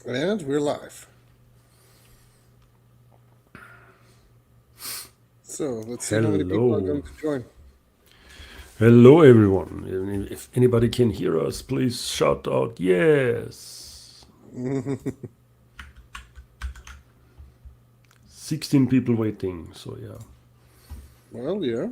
And we're live. So let's see how many people are Hello. going to join. Hello, everyone. If anybody can hear us, please shout out yes. 16 people waiting, so yeah. Well, yeah.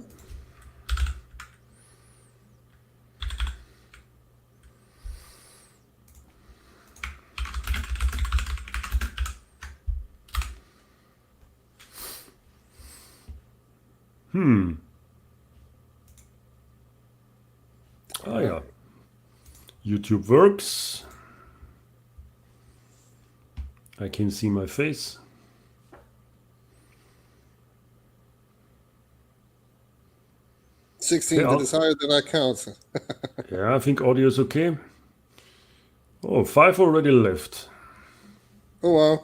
Ah, All yeah. right. YouTube works. I can see my face. 16, that Okay, is higher than I count. yeah, I think audio is okay. Oh, 5 already left. Oh, wow.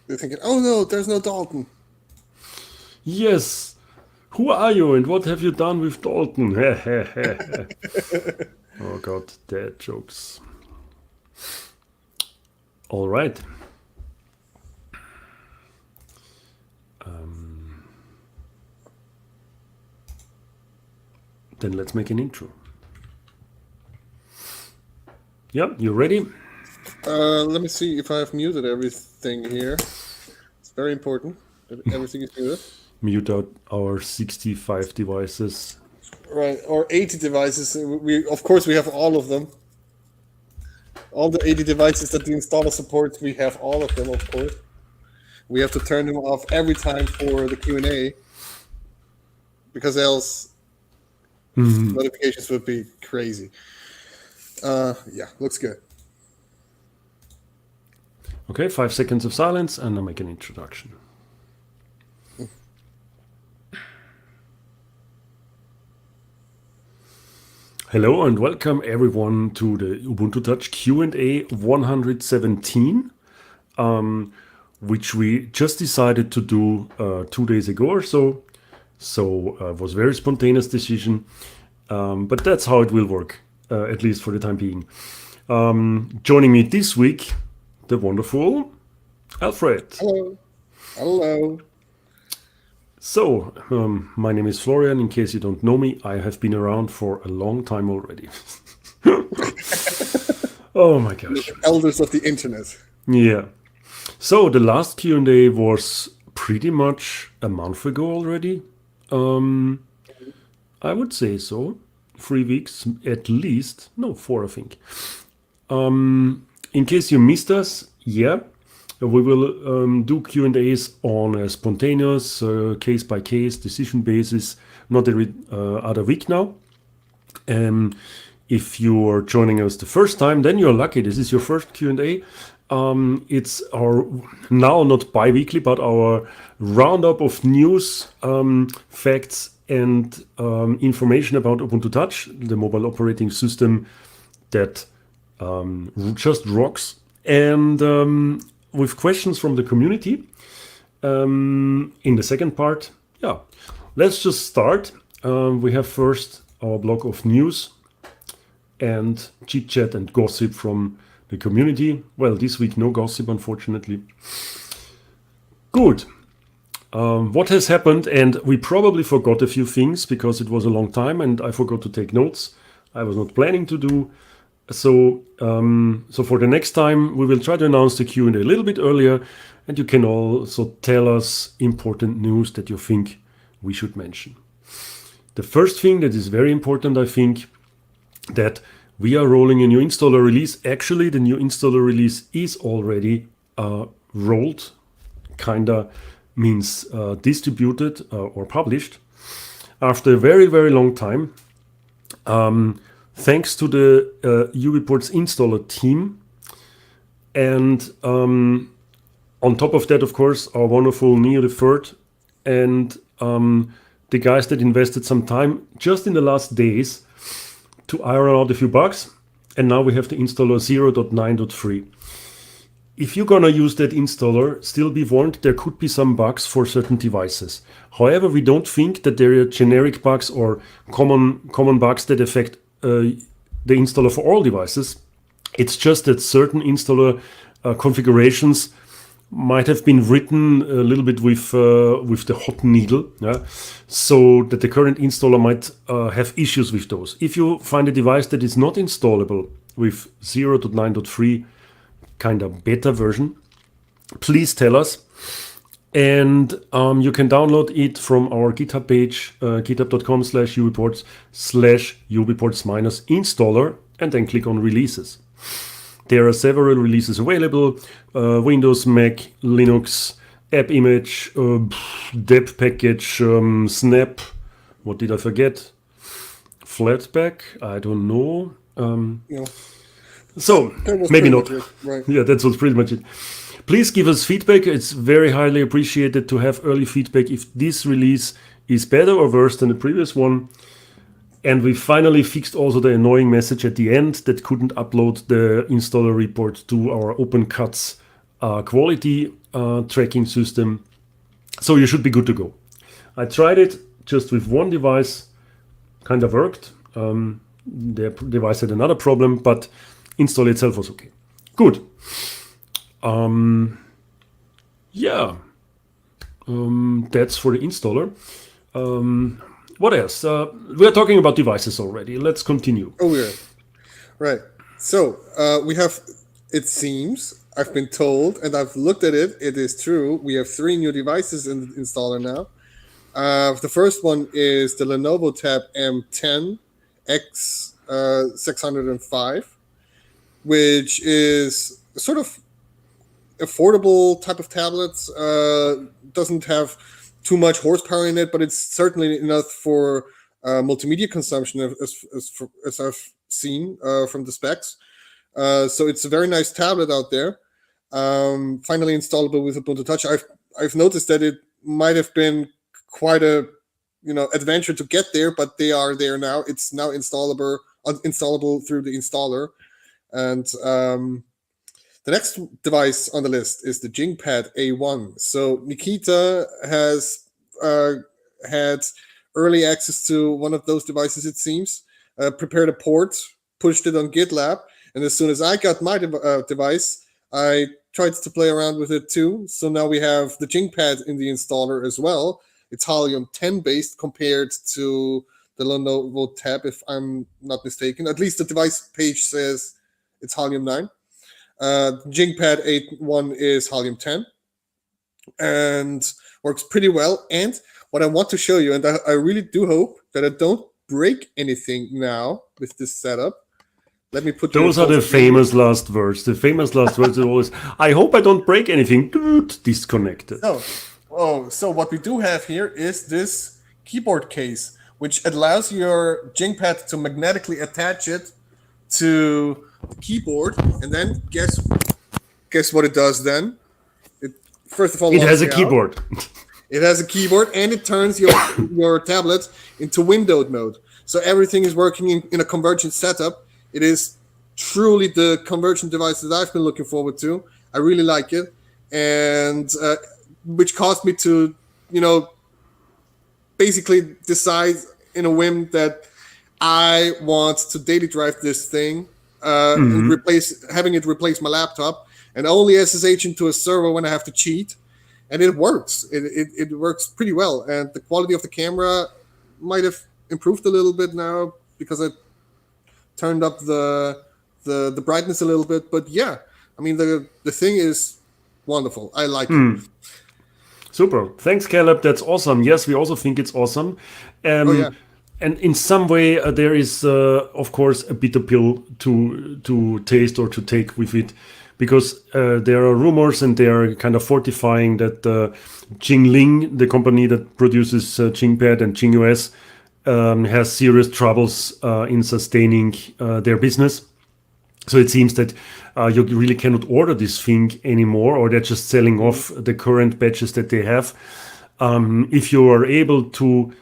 They're thinking, oh no, there's no Dalton. Yes. Who are you and what have you done with Dalton? Oh god, dad jokes. All right. Then let's make an intro. Yeah, you ready? Let me see if I have muted everything here. It's very important that everything is muted. Mute out our 65 devices. Right, or 80 devices. Of course, we have all of them. All the 80 devices that the installer supports, we have all of them, of course. We have to turn them off every time for the Q&A because else notifications would be crazy. Yeah, looks good. Okay, 5 seconds of silence and I'll make an introduction. Hello and welcome everyone to the Ubuntu Touch Q&A 117, which we just decided to do 2 days ago or so. So it was a very spontaneous decision, but that's how it will work, at least for the time being. Joining me this week, the wonderful Alfred. Hello. Hello. So, my name is Florian. In case you don't know me, I have been around for a long time already. Oh my gosh. Elders of the internet. Yeah. So the last Q&A was pretty much a month ago already. I would say so. 3 weeks at least. No, 4 I think. In case you missed us, yeah, we will do Q&As on a spontaneous, case-by-case decision basis, not every other week now. If you are joining us the first time, then you're lucky. This is your first Q&A. It's our now not bi-weekly, but our roundup of news, facts, and information about Ubuntu Touch, the mobile operating system that just rocks. And with questions from the community in the second part. Yeah, let's just start. We have first our block of news and chit chat and gossip from the community. Well, this week no gossip, unfortunately. Good. What has happened, and we probably forgot a few things because it was a long time and I forgot to take notes. I was not planning to do. So for the next time, we will try to announce the Q&A a little bit earlier, and you can also tell us important news that you think we should mention. The first thing that is very important, I think, that we are rolling a new installer release. Actually, the new installer release is already rolled, kinda means distributed or published after a very, very long time. Thanks to the UBports installer team. And on top of that, of course, our wonderful Neo the Third and the guys that invested some time just in the last days to iron out a few bugs. And now we have the installer 0.9.3. if you're gonna use that installer, still be warned, there could be some bugs for certain devices. However, we don't think that there are generic bugs or common bugs that affect the installer for all devices. It's just that certain installer configurations might have been written a little bit with the hot needle, yeah? So that the current installer might have issues with those. If you find a device that is not installable with 0.9.3 kind of beta version, please tell us. And you can download it from our GitHub page, github.com/ureports/ureports-installer, and then click on releases. There are several releases available: Windows, Mac, Linux, app image, dep package, snap. What did I forget? Flatpak? I don't know. Yeah. So That was maybe pretty not. much it, right. Yeah, that was pretty much it. Please give us feedback. It's very highly appreciated to have early feedback if this release is better or worse than the previous one. And we finally fixed also the annoying message at the end that couldn't upload the installer report to our OpenCuts quality tracking system. So you should be good to go. I tried it just with one device, kind of worked. The device had another problem, but install itself was okay. Good. That's for the installer. What else? We are talking about devices already. Let's continue. Oh, yeah. Right. So we have, it seems, I've been told, and I've looked at it, it is true, we have 3 new devices in the installer now. The first one is the Lenovo Tab M10 X605, which is sort of affordable type of tablets. Doesn't have too much horsepower in it, but it's certainly enough for multimedia consumption as I've seen from the specs. So it's a very nice tablet out there. Finally installable with Ubuntu Touch. I've noticed that it might have been quite a adventure to get there, but they are there now. It's now installable through the installer. And the next device on the list is the JingPad A1. So Nikita has had early access to one of those devices, it seems, prepared a port, pushed it on GitLab, and as soon as I got my device, I tried to play around with it too. So now we have the JingPad in the installer as well. It's Halium 10 based compared to the Lenovo Tab, if I'm not mistaken. At least the device page says it's Halium 9. JingPad 8.1 is Halium 10 and works pretty well. And what I want to show you, and I really do hope that I don't break anything now with this setup. Let me put those are the famous last words. The famous last words are always, I hope I don't break anything. Disconnected. So what we do have here is this keyboard case, which allows your JingPad to magnetically attach it to the keyboard, and then guess what it does then? It first of all it has a keyboard. It has a keyboard, and it turns your tablet into windowed mode. So everything is working in a convergent setup. It is truly the convergent device that I've been looking forward to. I really like it, and which caused me to, basically decide in a whim that I want to daily drive this thing, and having it replace my laptop, and only SSH into a server when I have to cheat, and it works. It works pretty well, and the quality of the camera might have improved a little bit now because I turned up the brightness a little bit. But yeah, I mean the thing is wonderful. I like it. Super. Thanks, Caleb. That's awesome. Yes, we also think it's awesome. And in some way, there is, of course, a bitter pill to taste or to take with it, because there are rumors and they are kind of fortifying that Jingling, the company that produces JingPad and JingOS, has serious troubles in sustaining their business. So it seems that you really cannot order this thing anymore, or they're just selling off the current batches that they have. If you are able to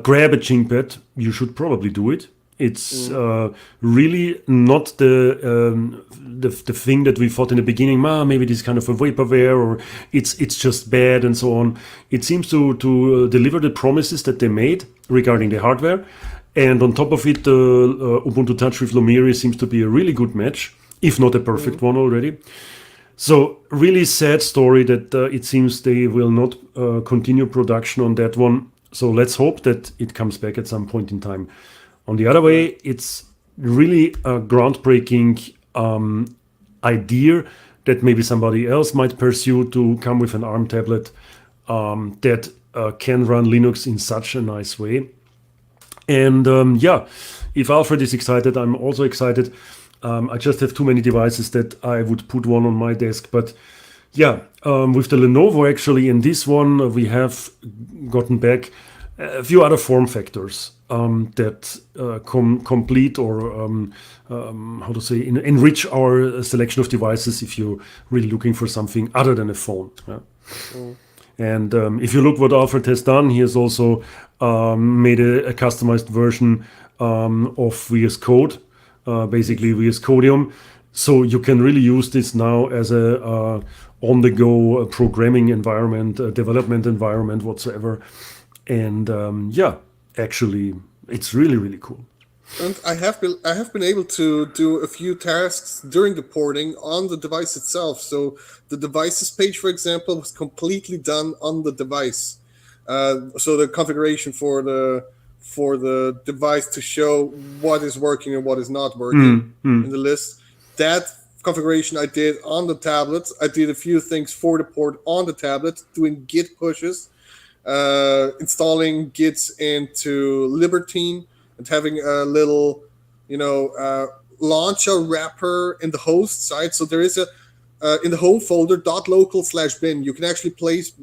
grab a JingPad, you should probably do it. It's really not the thing that we thought in the beginning. Maybe this is kind of a vaporware, or it's just bad and so on. It seems to deliver the promises that they made regarding the hardware, and on top of it, Ubuntu Touch with Lumiri seems to be a really good match, if not a perfect one already. So really sad story that it seems they will not continue production on that one. So let's hope that it comes back at some point in time. On the other way, it's really a groundbreaking idea that maybe somebody else might pursue, to come with an ARM tablet that can run Linux in such a nice way. And if Alfred is excited, I'm also excited. I just have too many devices that I would put one on my desk. But with the Lenovo, actually, in this one, we have gotten back a few other form factors that complete, or enrich our selection of devices if you're really looking for something other than a phone. Yeah? And if you look what Alfred has done, he has also made a customized version of VS Code, basically VS Codium. So you can really use this now as a on-the-go programming environment, development environment whatsoever. And actually, it's really, really cool. And I have been able to do a few tasks during the porting on the device itself. So the devices page, for example, was completely done on the device. So the configuration for the device to show what is working and what is not working in the list, that configuration I did on the tablet. I did a few things for the port on the tablet, doing Git pushes, installing Git into Libertine, and having a little, launcher wrapper in the host side. So there is in the home folder .local/bin, you can actually place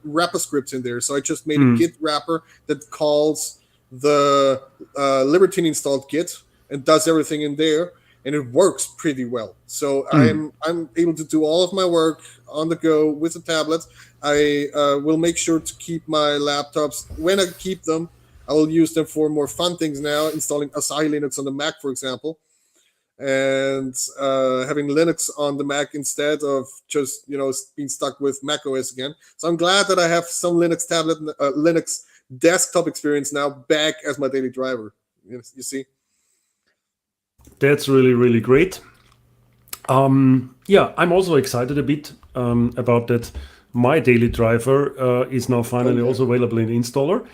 wrapper scripts in there. So I just made a Git wrapper that calls the Libertine installed Git and does everything in there, and it works pretty well. So I'm able to do all of my work on the go with the tablet. I will make sure to keep my laptops, when I keep them, I will use them for more fun things now, installing Asahi Linux on the Mac, for example, and having Linux on the Mac instead of just, being stuck with Mac OS again. So I'm glad that I have some Linux tablet, Linux desktop experience now back as my daily driver. You see? That's really, really great. I'm also excited a bit about that. My daily driver is now finally also available in the installer.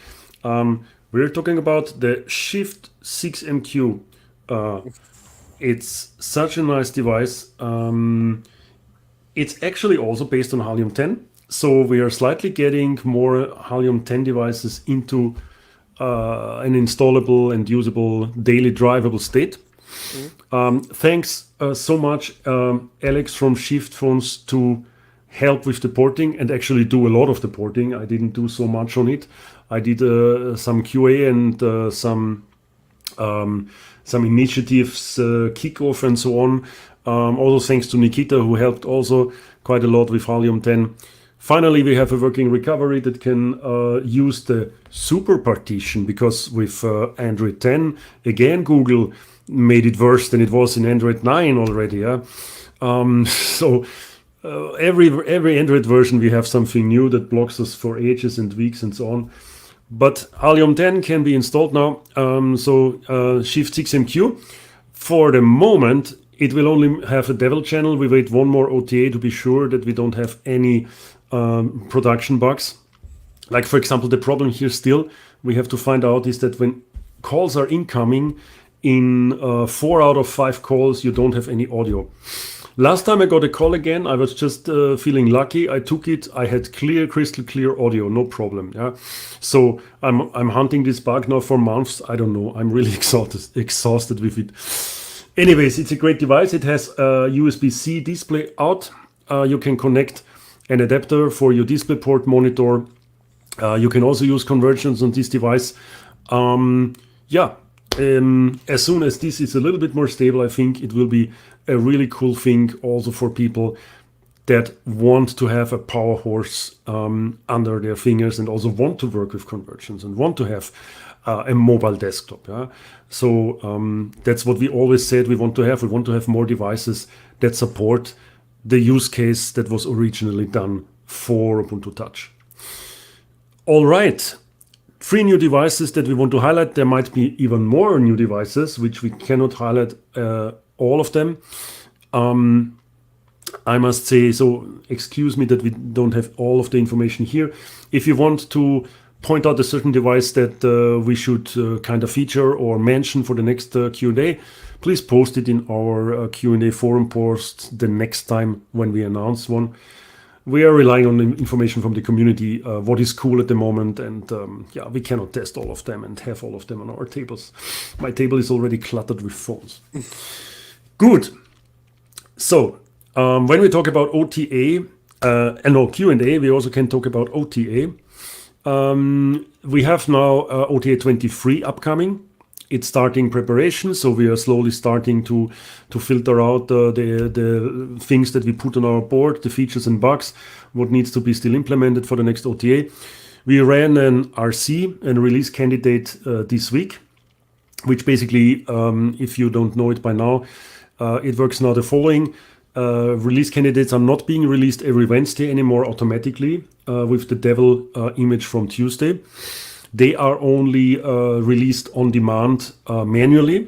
We're talking about the Shift 6MQ. It's such a nice device. It's actually also based on Halium 10. So we are slightly getting more Halium 10 devices into an installable and usable daily drivable state. Thanks so much, Alex from Shift Phones, to help with the porting and actually do a lot of the porting. I didn't do so much on it. I did some QA and some initiatives, kickoff and so on. Also thanks to Nikita, who helped also quite a lot with Halium 10. Finally, we have a working recovery that can use the super partition, because with Android 10, again, Google made it worse than it was in Android 9 already. Yeah? Every Android version, we have something new that blocks us for ages and weeks and so on. But Halium 10 can be installed now. Shift 6MQ. For the moment, it will only have a devil channel. We wait one more OTA to be sure that we don't have any production bugs. Like, for example, the problem here still we have to find out is that when calls are incoming, in 4 out of 5 calls, you don't have any audio. Last time I got a call again, I was just feeling lucky. I took it. I had crystal clear audio, no problem. Yeah. So I'm hunting this bug now for months. I don't know. I'm really exhausted with it. Anyways, it's a great device. It has a USB-C display out. You can connect an adapter for your DisplayPort monitor. You can also use conversions on this device. As soon as this is a little bit more stable, I think it will be a really cool thing also for people that want to have a power horse under their fingers and also want to work with conversions and want to have a mobile desktop. Yeah? So that's what we always said we want to have. We want to have more devices that support the use case that was originally done for Ubuntu Touch. All right. 3 new devices that we want to highlight. There might be even more new devices, which we cannot highlight all of them. I must say, so excuse me that we don't have all of the information here. If you want to point out a certain device that we should kind of feature or mention for the next Q&A, please post it in our Q&A forum post the next time when we announce one. We are relying on the information from the community, what is cool at the moment, and yeah, we cannot test all of them and have all of them on our tables. My table is already cluttered with phones. Good. So, when we talk about OTA, and Q&A, we also can talk about OTA. We have now OTA 23 upcoming. It's starting preparation, so we are slowly starting to filter out the things that we put on our board, the features and bugs, what needs to be still implemented for the next OTA. We ran an RC, and release candidate this week, which basically, if you don't know it by now, it works now the following. Release candidates are not being released every Wednesday anymore automatically with the devil image from Tuesday. They are only released on demand manually.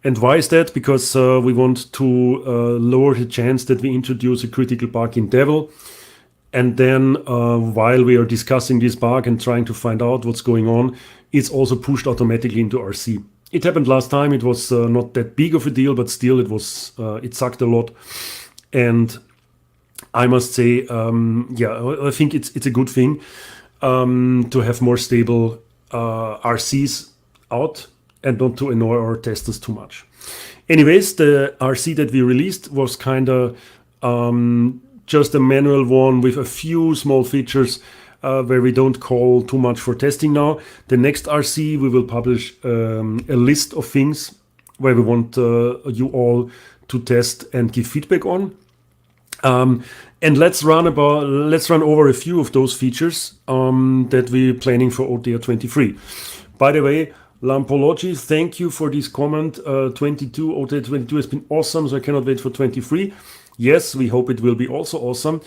And why is that? Because we want to lower the chance that we introduce a critical bug in devil. And then while we are discussing this bug and trying to find out what's going on, it's also pushed automatically into RC. It happened last time. It was not that big of a deal, but still it sucked a lot. And I must say, yeah, I think it's a good thing to have more stable RCs out and not to annoy our testers too much. Anyways, the RC that we released was kind of just a manual one with a few small features where we don't call too much for testing now. The next RC, we will publish a list of things where we want you all to test and give feedback on. And let's run over a few of those features that we're planning for OTA 23. By the way, Lampology, thank you for this comment. 22, OTA 22 has been awesome, so I cannot wait for 23. Yes, we hope it will be also awesome.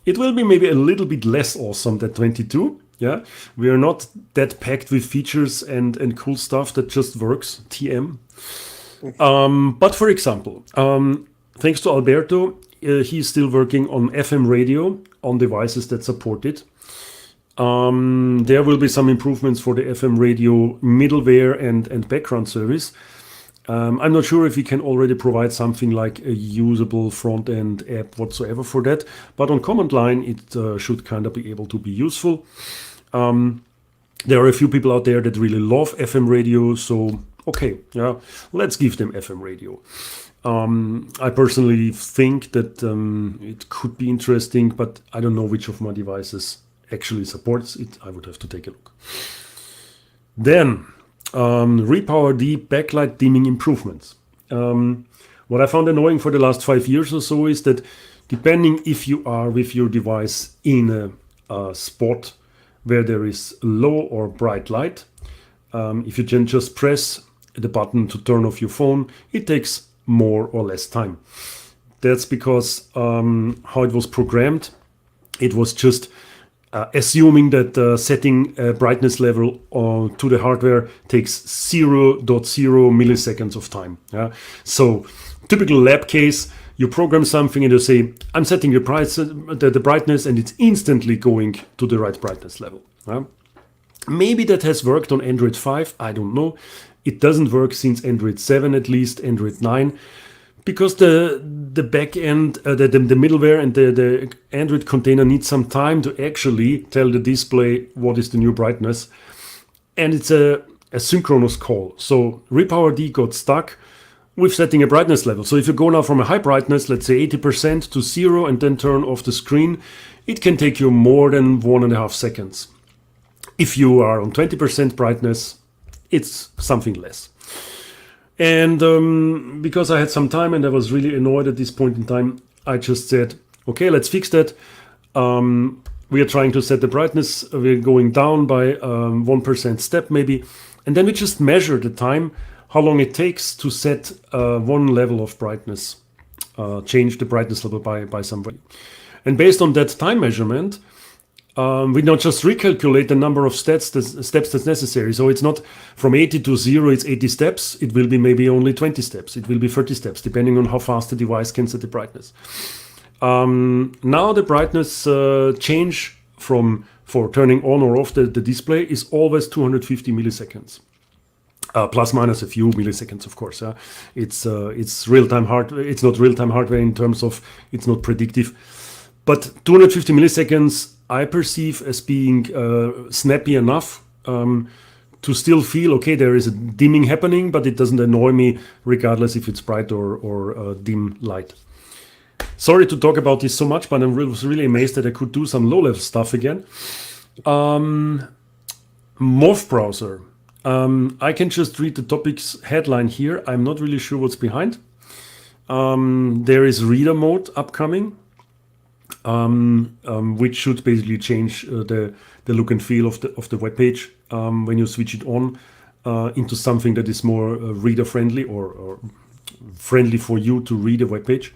It will be maybe a little bit less awesome than 22. Yeah, we are not that packed with features and cool stuff that just works. TM. But for example, thanks to Alberto, he's still working on FM radio on devices that support it. There will be some improvements for the FM radio middleware and background service. I'm not sure if we can already provide something like a usable front-end app whatsoever for that, but on command line it should kind of be able to be useful. There are a few people out there that really love FM radio, so okay, yeah, let's give them FM radio. I personally think that it could be interesting, but I don't know which of my devices actually supports it. I would have to take a look. Then, Repower D backlight dimming improvements. What I found annoying for the last 5 years or so is that depending if you are with your device in a spot where there is low or bright light, if you can just press the button to turn off your phone, it takes more or less time. That's because how it was programmed, it was just assuming that setting a brightness level to the hardware takes 0.0 milliseconds of time. Yeah? So typical lab case, you program something and you say, I'm setting the brightness, and it's instantly going to the right brightness level. Yeah? Maybe that has worked on Android 5, I don't know. It doesn't work since Android 7 at least, Android 9, because the back end, the middleware and the Android container needs some time to actually tell the display what is the new brightness. And it's a synchronous call. So Repower D got stuck with setting a brightness level. So if you go now from a high brightness, let's say 80% to 0, and then turn off the screen, it can take you more than 1.5 seconds. If you are on 20% brightness, it's something less. And because I had some time and I was really annoyed at this point in time, I just said, okay, let's fix that. we are trying to set the brightness. We're going down by 1% step maybe. And then we just measure the time, how long it takes to set one level of brightness, change the brightness level by some way. And based on that time measurement, we not just recalculate the number of steps that's necessary. So it's not from 80 to 0, it's 80 steps. It will be maybe only 20 steps. It will be 30 steps, depending on how fast the device can set the brightness. Now the brightness change for turning on or off the display is always 250 milliseconds. Plus minus a few milliseconds, of course. It's real-time hardware. It's not real-time hardware in terms of it's not predictive. But 250 milliseconds I perceive as being snappy enough to still feel, okay, there is a dimming happening, but it doesn't annoy me regardless if it's bright or dim light. Sorry to talk about this so much, but I was really amazed that I could do some low-level stuff again. Morph browser. I can just read the topic's headline here. I'm not really sure what's behind. There is reader mode upcoming, which should basically change the look and feel of the web page when you switch it on into something that is more reader friendly or friendly for you to read a web page.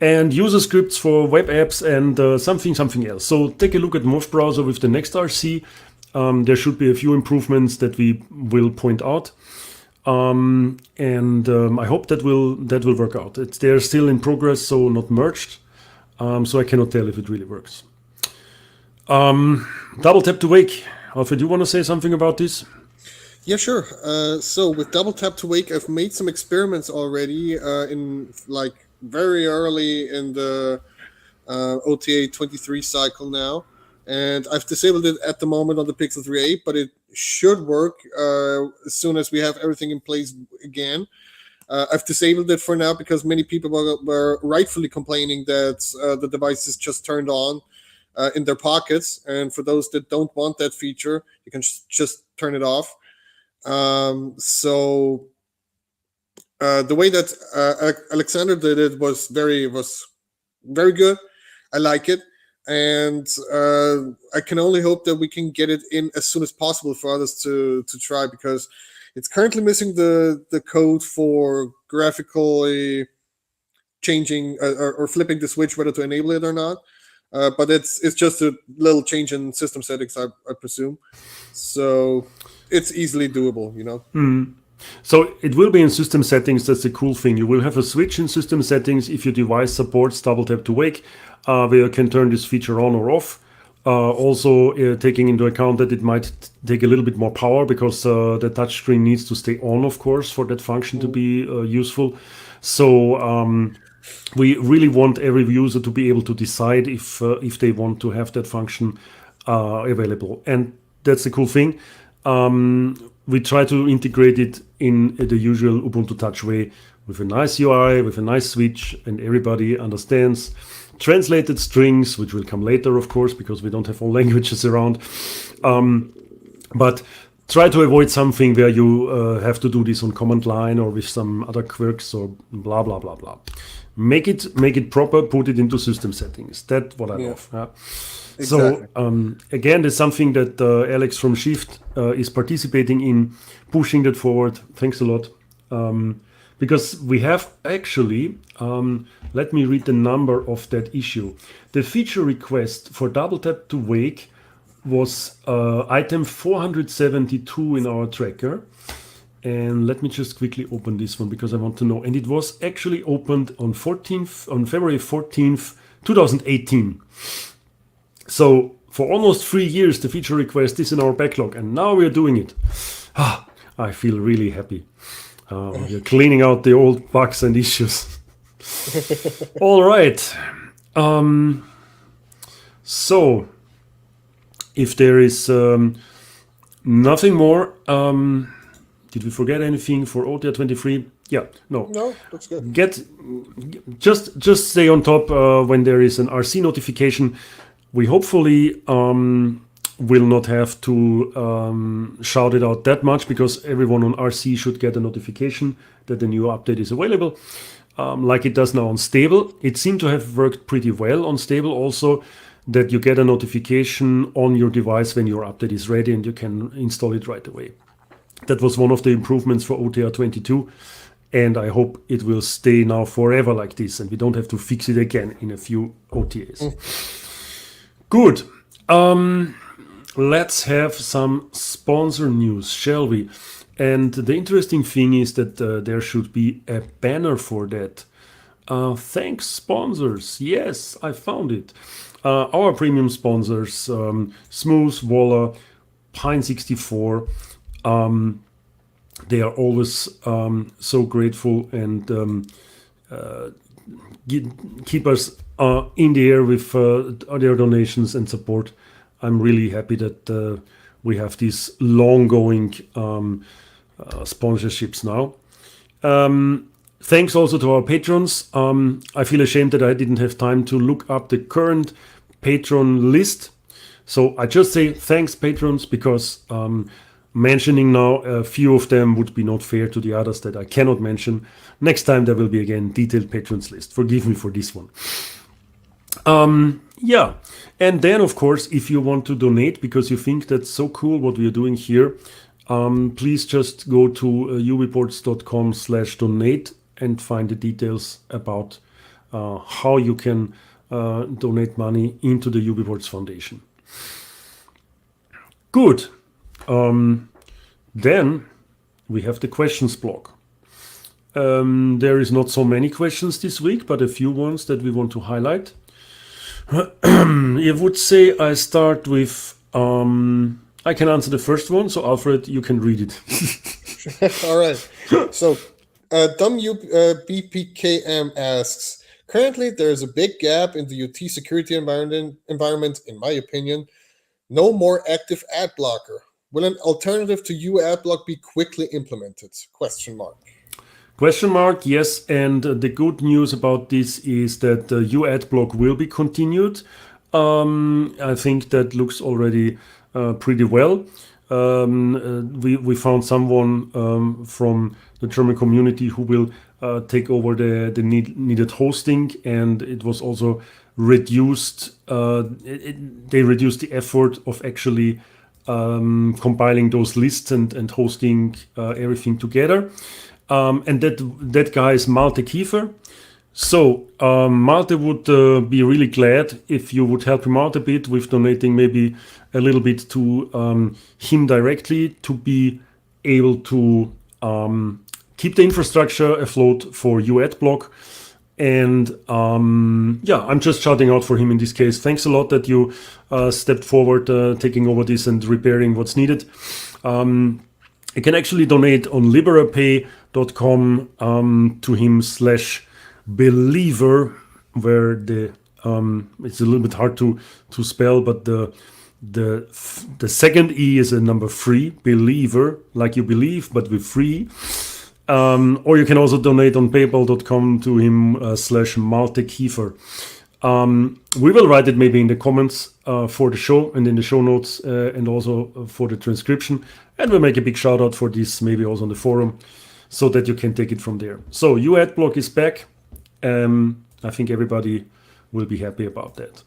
And user scripts for web apps and something else. So take a look at Morph browser with the next RC. There should be a few improvements that we will point out, and I hope that will work out. They're still in progress, so not merged, so I cannot tell if it really works. Double tap to wake. Alfred, do you want to say something about this? Yeah, sure. So with double tap to wake, I've made some experiments already in like very early in the OTA 23 cycle now. And I've disabled it at the moment on the Pixel 3a, but it should work as soon as we have everything in place again. I've disabled it for now because many people were rightfully complaining that the device is just turned on in their pockets. And for those that don't want that feature, you can just turn it off. So the way that Alexander did it was very good. I like it. And I can only hope that we can get it in as soon as possible for others to try, because it's currently missing the code for graphically changing or flipping the switch whether to enable it or not. But it's just a little change in system settings, I presume. So it's easily doable, you know. Mm. So it will be in system settings. That's the cool thing. You will have a switch in system settings if your device supports double tap to wake, where you can turn this feature on or off. Also taking into account that it might take a little bit more power because the touchscreen needs to stay on, of course, for that function to be useful. So we really want every user to be able to decide if they want to have that function available. And that's the cool thing. We try to integrate it in the usual Ubuntu Touch way with a nice UI, with a nice switch, and everybody understands translated strings, which will come later, of course, because we don't have all languages around. But try to avoid something where you have to do this on command line or with some other quirks or blah, blah, blah, blah. Make it proper, put it into system settings. That's what I love. Yeah. Exactly. So again, there's something that Alex from Shift is participating in, pushing that forward. Thanks a lot. Because we have actually, let me read the number of that issue. The feature request for double tap to wake was item 472 in our tracker. And let me just quickly open this one because I want to know. And it was actually opened on February 14th, 2018. So for almost 3 years, the feature request is in our backlog, and now we're doing it. I feel really happy. We're cleaning out the old bugs and issues. All right. So if there is nothing more, did we forget anything for OTA 23? Yeah, no, that's good. Just stay on top when there is an RC notification. We hopefully will not have to shout it out that much because everyone on RC should get a notification that the new update is available, like it does now on stable. It seemed to have worked pretty well on stable also. that you get a notification on your device when your update is ready and you can install it right away. That was one of the improvements for OTR 22, and I hope it will stay now forever like this and we don't have to fix it again in a few OTAs. Good. Let's have some sponsor news, shall we? And the interesting thing is that there should be a banner for that. Thanks, sponsors. Yes, I found it. Our premium sponsors, Smooth, Walla, Pine64, they are always so grateful and keep us in the air with their donations and support. I'm really happy that we have these long-going sponsorships now. Thanks also to our patrons. I feel ashamed that I didn't have time to look up the current patron list. So I just say thanks, patrons, because mentioning now a few of them would be not fair to the others that I cannot mention. Next time there will be again detailed patrons list. Forgive me for this one. Yeah, and then of course, if you want to donate because you think that's so cool what we are doing here, please just go to ubiports.com/donate and find the details about how you can donate money into the UbiPorts Foundation. Good. Then we have the questions block. There is not so many questions this week, but a few ones that we want to highlight. I would say I start with, I can answer the first one, so Alfred, you can read it. All right. So, BPKM asks, currently there's a big gap in the UT security environment, in my opinion. No more active ad blocker. Will an alternative to UAdblock be quickly implemented? Question mark, yes. And the good news about this is that UAdblock will be continued. I think that looks already pretty well. We found someone from the German community who will take over the needed hosting, and it was also reduced. They reduced the effort of actually compiling those lists and hosting everything together. And that guy is Malte Kiefer. So Malte would be really glad if you would help him out a bit with donating maybe a little bit to him directly to be able to keep the infrastructure afloat for UAdblock. And yeah, I'm just shouting out for him in this case. Thanks a lot that you stepped forward, taking over this and repairing what's needed. You can actually donate on liberapay.com to him/believer, where the it's a little bit hard to spell, but the second E is a number 3, believer, like you believe, but with 3. Or you can also donate on paypal.com to him /Malte Kiefer. We will write it maybe in the comments for the show and in the show notes and also for the transcription. And we'll make a big shout out for this maybe also on the forum so that you can take it from there. So UAdblock is back. I think everybody will be happy about that.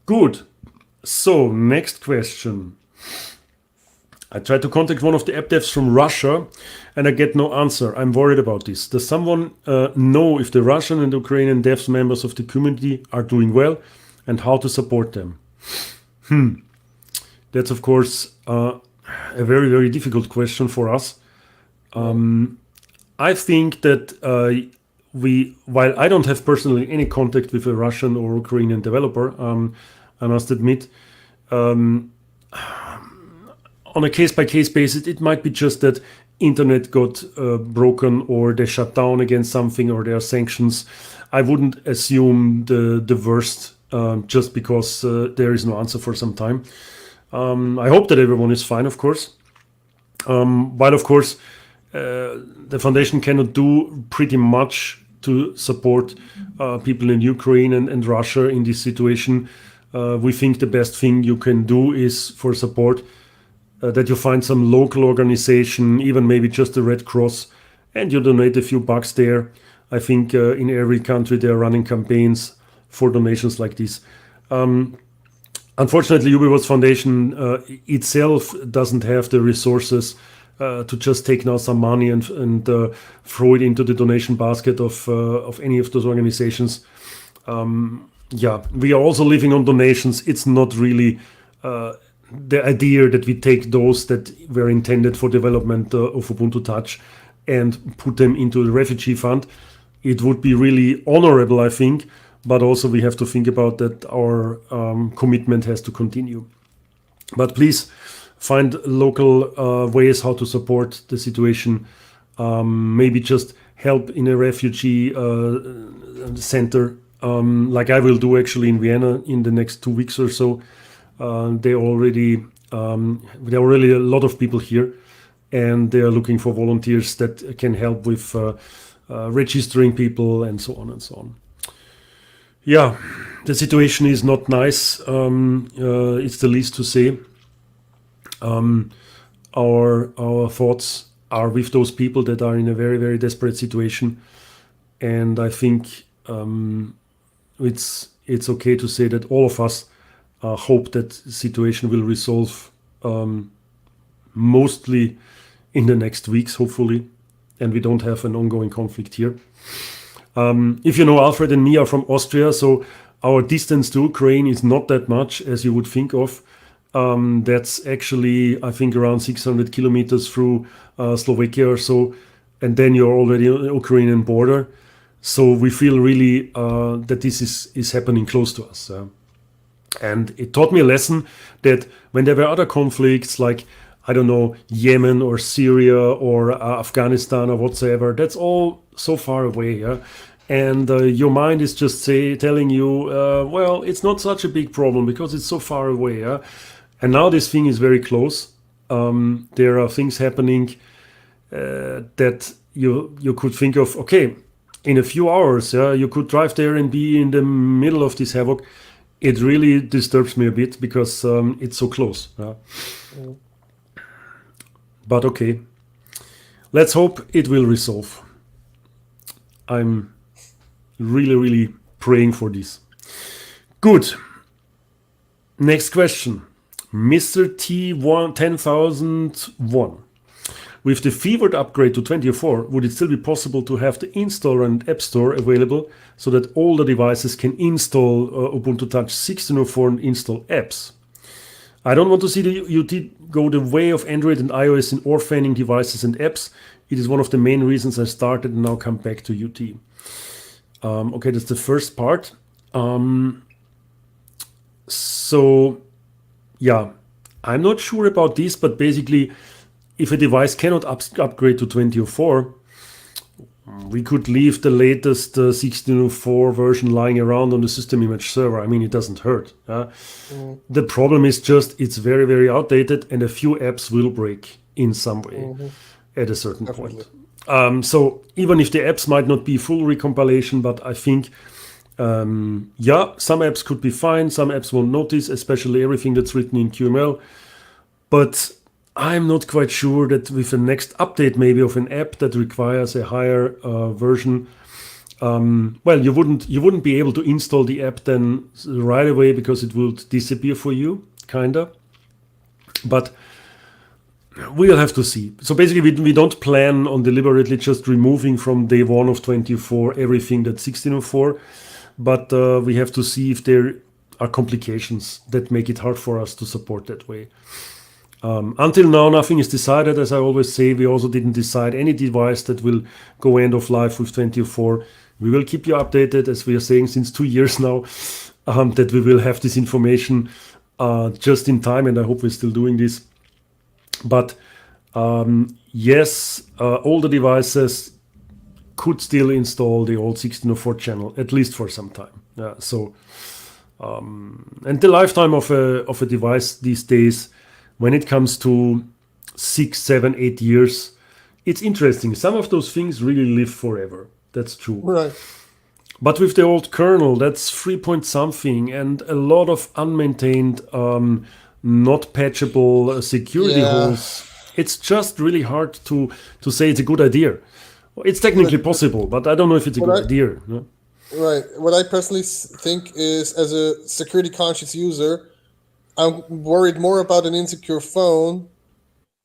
Good. So next question. I tried to contact one of the app devs from Russia and I get no answer. I'm worried about this. Does someone know if the Russian and Ukrainian devs members of the community are doing well and how to support them? That's of course a very, very difficult question for us. I think that while I don't have personally any contact with a Russian or Ukrainian developer, I must admit, on a case-by-case basis, it might be just that internet got broken or they shut down against something or there are sanctions. I wouldn't assume the worst just because there is no answer for some time. I hope that everyone is fine, of course. While, of course, the foundation cannot do pretty much to support people in Ukraine and Russia in this situation. We think the best thing you can do is for support that you find some local organization, even maybe just the Red Cross, and you donate a few bucks there. I think in every country they are running campaigns for donations like this. Unfortunately, Ubisoft Foundation itself doesn't have the resources to just take now some money and throw it into the donation basket of any of those organizations. Yeah, we are also living on donations. It's not really the idea that we take those that were intended for development of Ubuntu Touch and put them into the refugee fund. It would be really honorable, I think, but also we have to think about that our commitment has to continue. But please find local ways how to support the situation. Maybe just help in a refugee center, like I will do actually in Vienna in the next 2 weeks or so. There are already a lot of people here, and they are looking for volunteers that can help with registering people and so on and so on. Yeah, the situation is not nice. It's the least to say. Our thoughts are with those people that are in a very, very desperate situation, and I think it's okay to say that all of us hope that the situation will resolve mostly in the next weeks, hopefully, and we don't have an ongoing conflict here. If you know, Alfred and me are from Austria, so our distance to Ukraine is not that much as you would think of. That's actually, I think, around 600 kilometers through Slovakia or so, and then you're already on the Ukrainian border. So we feel really that this is happening close to us. And it taught me a lesson that when there were other conflicts like, I don't know, Yemen or Syria or Afghanistan or whatsoever, that's all so far away. Yeah? And your mind is just telling you, well, it's not such a big problem because it's so far away. Yeah? And now this thing is very close. There are things happening that you could think of, okay, in a few hours, you could drive there and be in the middle of this havoc. It really disturbs me a bit because it's so close. But okay, let's hope it will resolve. I'm really, really praying for this. Good. Next question. Mr. T10001. With the fevered upgrade to 24, would it still be possible to have the installer and App Store available so that all the devices can install Ubuntu Touch 16.04 and install apps? I don't want to see the UT go the way of Android and iOS in orphaning devices and apps. It is one of the main reasons I started and now come back to UT. Okay, that's the first part. So, yeah, I'm not sure about this, but basically, if a device cannot upgrade to 2004, we could leave the latest 16.04 version lying around on the system image server. I mean, it doesn't hurt. The problem is just it's very, very outdated, and a few apps will break in some way at a certain point. So even if the apps might not be full recompilation, but I think, yeah, some apps could be fine. Some apps won't notice, especially everything that's written in QML. But I'm not quite sure that with the next update maybe of an app that requires a higher version, well, you wouldn't be able to install the app then right away because it would disappear for you, kinda. But we'll have to see. So basically, we don't plan on deliberately just removing from day one of 24 everything that's 16.04, but we have to see if there are complications that make it hard for us to support that way. Until now, nothing is decided. As I always say, we also didn't decide any device that will go end of life with 2004. We will keep you updated, as we are saying since 2 years now, that we will have this information just in time, and I hope we're still doing this. But yes, all the devices could still install the old 16.04 channel, at least for some time. And the lifetime of a device these days, when it comes to 6, 7, 8 years, it's interesting. Some of those things really live forever. That's true. Right. But with the old kernel, that's 3 point something, and a lot of unmaintained, not patchable security holes. It's just really hard to say it's a good idea. It's technically possible, but I don't know if it's a good idea. No? Right. What I personally think is, as a security conscious user, I'm worried more about an insecure phone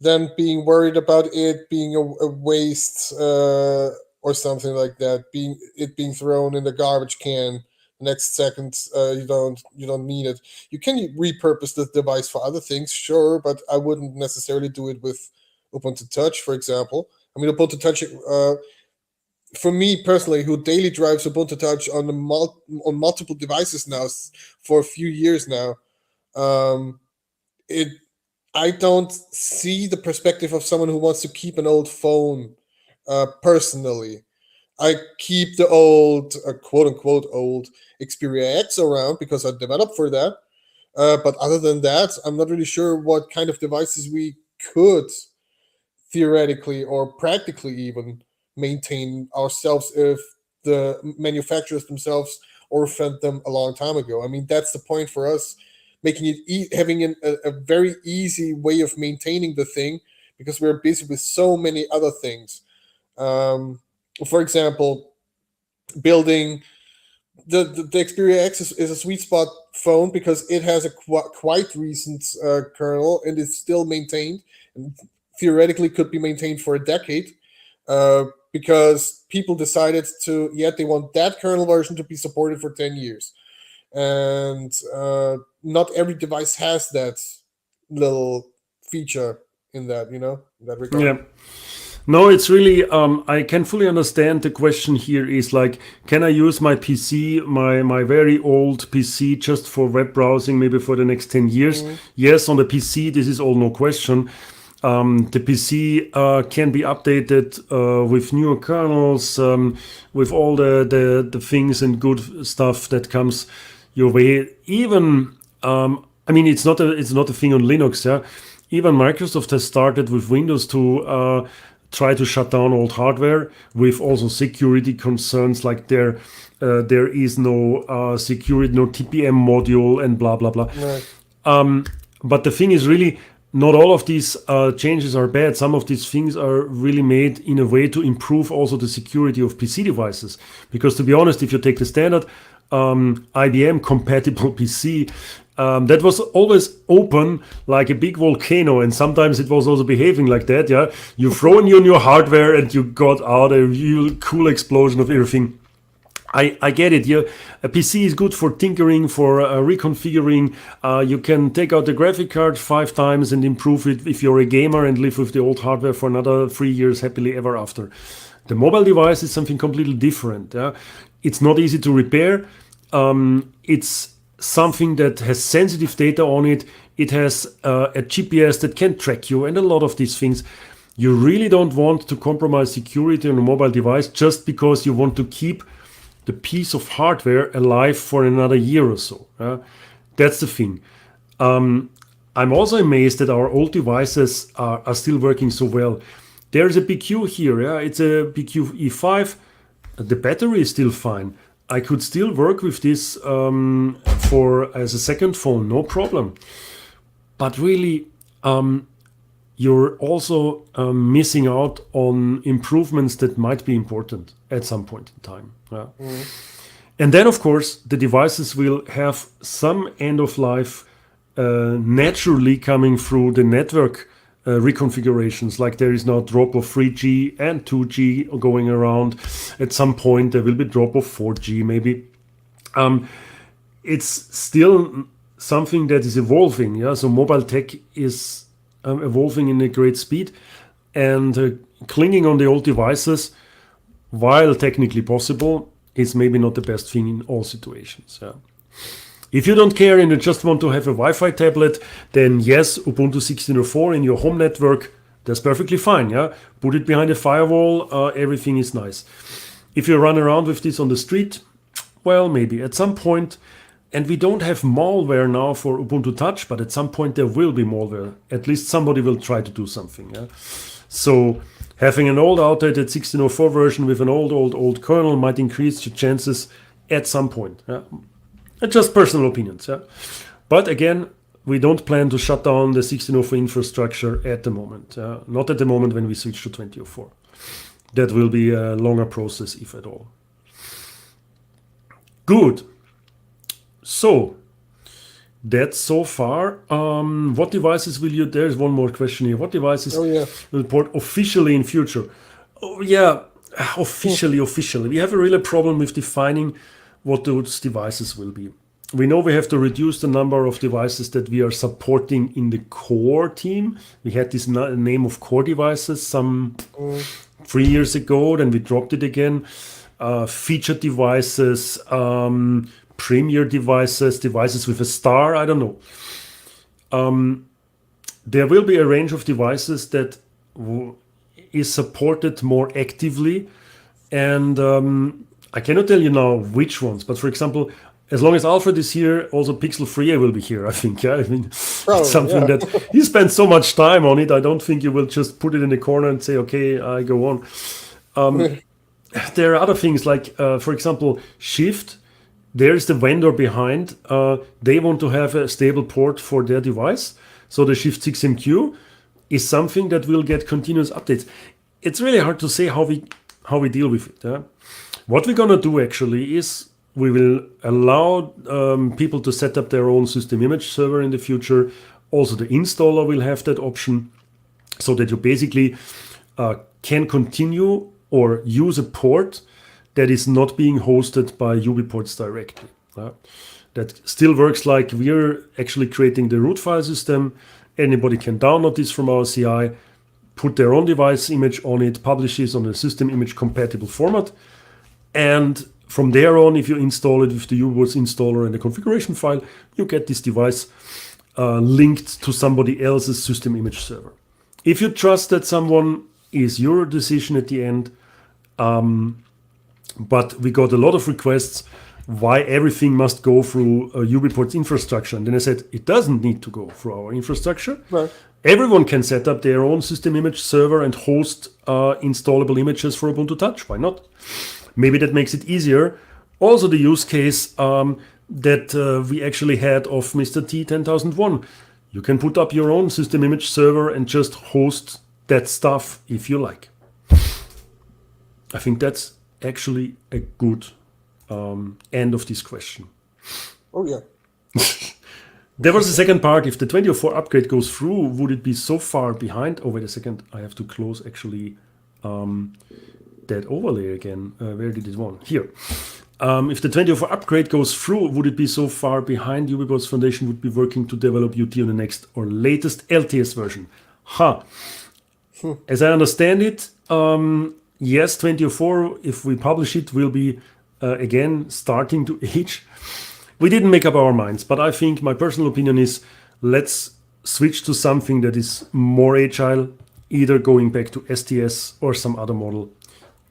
than being worried about it being a waste or something like that. Being thrown in the garbage can the next second. You don't need it. You can repurpose the device for other things, sure, but I wouldn't necessarily do it with Ubuntu Touch, for example. I mean, Ubuntu Touch. For me personally, who daily drives Ubuntu Touch on on multiple devices now for a few years now, um, it I don't see the perspective of someone who wants to keep an old phone. Personally, I keep the old, quote unquote, old Xperia X around because I developed for that. But other than that, I'm not really sure what kind of devices we could theoretically or practically even maintain ourselves if the manufacturers themselves orphaned them a long time ago. I mean, that's the point for us, making it having a very easy way of maintaining the thing because we're busy with so many other things. Um, for example, building the Xperia X is a sweet spot phone because it has a quite recent kernel and is still maintained, and theoretically could be maintained for a decade, because people decided to, yet they want that kernel version to be supported for 10 years. And not every device has that little feature in that regard. Yeah. No, it's really, I can fully understand the question here is like, can I use my PC, my very old PC, just for web browsing, maybe for the next 10 years? Yes, on the PC, this is all no question. The PC can be updated with newer kernels, with all the things and good stuff that comes your way. Even, I mean, it's not a thing on Linux, yeah. Even Microsoft has started with Windows to try to shut down old hardware with also security concerns, like there is no security, no TPM module and blah blah blah. Right. But the thing is really, not all of these changes are bad. Some of these things are really made in a way to improve also the security of PC devices. Because to be honest, if you take the standard IBM compatible PC, that was always open like a big volcano, and sometimes it was also behaving like that. Yeah, you throw in your new hardware and you got out a real cool explosion of everything. I get it. Yeah, a PC is good for tinkering, for reconfiguring. You can take out the graphic card 5 times and improve it if you're a gamer and live with the old hardware for another 3 years happily ever after. The mobile device is something completely different. Yeah? It's not easy to repair. It's something that has sensitive data on it. It has a GPS that can track you and a lot of these things. You really don't want to compromise security on a mobile device just because you want to keep the piece of hardware alive for another year or so. That's the thing. I'm also amazed that our old devices are still working so well. There's a BQ here. Yeah? It's a BQ E5. The battery is still fine. I could still work with this as a second phone, no problem. But really, you're also missing out on improvements that might be important at some point in time. Yeah. And then, of course, the devices will have some end of life naturally coming through the network reconfigurations. Like there is now drop of 3G and 2G going around. At some point, there will be drop of 4G maybe. It's still something that is evolving. Yeah, so mobile tech is evolving in a great speed, and clinging on the old devices, while technically possible, is maybe not the best thing in all situations. Yeah. If you don't care and you just want to have a Wi-Fi tablet, then yes, Ubuntu 16.04 in your home network, that's perfectly fine. Yeah, put it behind a firewall, everything is nice. If you run around with this on the street, well, maybe at some point. And we don't have malware now for Ubuntu Touch, but at some point there will be malware. At least somebody will try to do something. Yeah? So having an old outdated 16.04 version with an old kernel might increase your chances at some point. Yeah? Just personal opinions. Yeah? But again, we don't plan to shut down the 16.04 infrastructure at the moment. Not at the moment when we switch to 20.04. That will be a longer process, if at all. Good. So that's so far. What devices will you? There's one more question here. What devices will port officially in future? Oh yeah, officially. We have a real problem with defining what those devices will be. We know we have to reduce the number of devices that we are supporting in the core team. We had this name of core devices some 3 years ago, then we dropped it again. Featured devices, premier devices with a star, I don't know. There will be a range of devices that is supported more actively, and I cannot tell you now which ones, but for example, as long as Alfred is here, also Pixel 3a will be here, I think. Yeah, I mean, it's something that he spent so much time on it. I don't think you will just put it in the corner and say, okay, I go on. There are other things like, for example, Shift. There's the vendor behind. They want to have a stable port for their device. So the Shift 6MQ is something that will get continuous updates. It's really hard to say how we deal with it. What we're going to do actually is we will allow people to set up their own system image server in the future. Also, the installer will have that option so that you basically can continue or use a port that is not being hosted by UbiPorts directly. That still works like we're actually creating the root file system. Anybody can download this from our CI, put their own device image on it, publish this on a system image compatible format, and from there on, if you install it with the UbiPorts installer and the configuration file, you get this device linked to somebody else's system image server. If you trust that someone, is your decision at the end. But we got a lot of requests why everything must go through UbiPorts infrastructure. And then I said, it doesn't need to go through our infrastructure. Right. Everyone can set up their own system image server and host installable images for Ubuntu Touch. Why not? Maybe that makes it easier. Also the use case that we actually had of Mr. T 10001. You can put up your own system image server and just host that stuff if you like. I think that's actually a good end of this question. Oh yeah. There was a second part. If the 2004 upgrade goes through, would it be so far behind? Oh, wait a second. I have to close actually that overlay again. Where did it one? Here. If the 2004 upgrade goes through, would it be so far behind UbiPorts Foundation would be working to develop UT on the next or latest LTS version? As I understand it, yes, 2004, if we publish it, will be again starting to age. We didn't make up our minds, but I think my personal opinion is let's switch to something that is more agile, either going back to STS or some other model.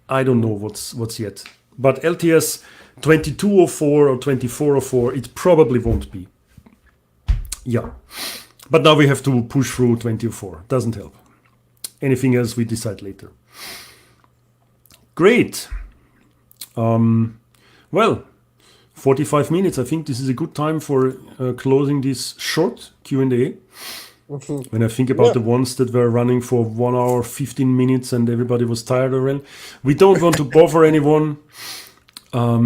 I don't know what's yet. But LTS 2204 or 2404, it probably won't be. Yeah. But now we have to push through 2004. Doesn't help. Anything else we decide later. Great. Well, 45 minutes. I think this is a good time for closing this short Q&A. When I think about the ones that were running for 1 hour, 15 minutes and everybody was tired already. We don't want to bother anyone. Oh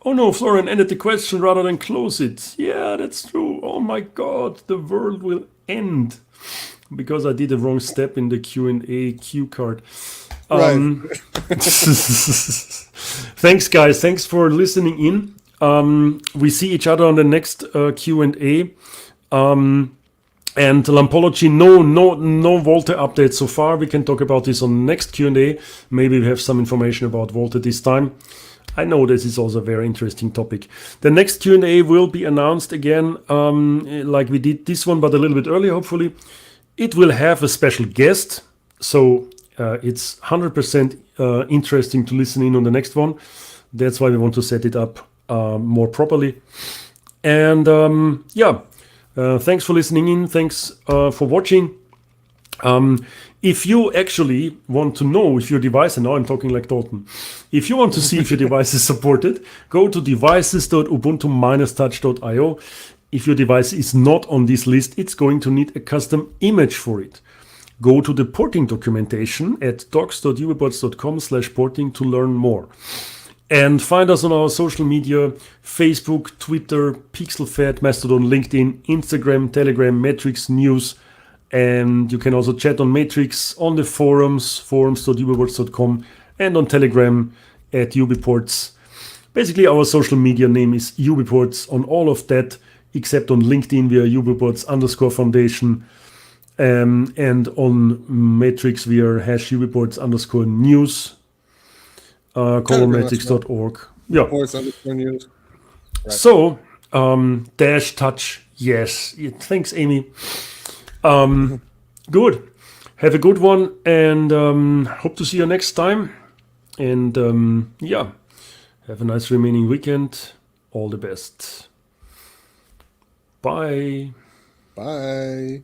no, Florian ended the question rather than close it. Yeah, that's true. Oh my God, the world will end. Because I did the wrong step in the Q&A cue card. Thanks, guys. Thanks for listening in. We see each other on the next Q&A. And Lampology, no Volta updates so far. We can talk about this on next Q&A. Maybe we have some information about Volta this time. I know this is also a very interesting topic. The next Q&A will be announced again, like we did this one, but a little bit earlier, hopefully. It will have a special guest, so it's 100% interesting to listen in on the next one. That's why we want to set it up more properly. And thanks for listening in. Thanks for watching. If you actually want to know if your device, and now I'm talking like Dalton, if you want to see if your device is supported, go to devices.ubuntu-touch.io. If your device is not on this list, it's going to need a custom image for it. Go to the porting documentation at docs.ubiports.com/porting to learn more. And find us on our social media: Facebook, Twitter, PixelFed, Mastodon, LinkedIn, Instagram, Telegram, Matrix News. And you can also chat on Matrix, on the forums.ubiports.com, and on Telegram at ubiports. Basically, our social media name is ubiports on all of that, except on LinkedIn, we are ubiports_foundation. And on Matrix, we are #ubiports_news. Colonmatrix.org. Yeah. Reports_news. Right. So, -touch, yes. Thanks, Amy. Good. Have a good one, and hope to see you next time. And yeah, have a nice remaining weekend. All the best. Bye. Bye.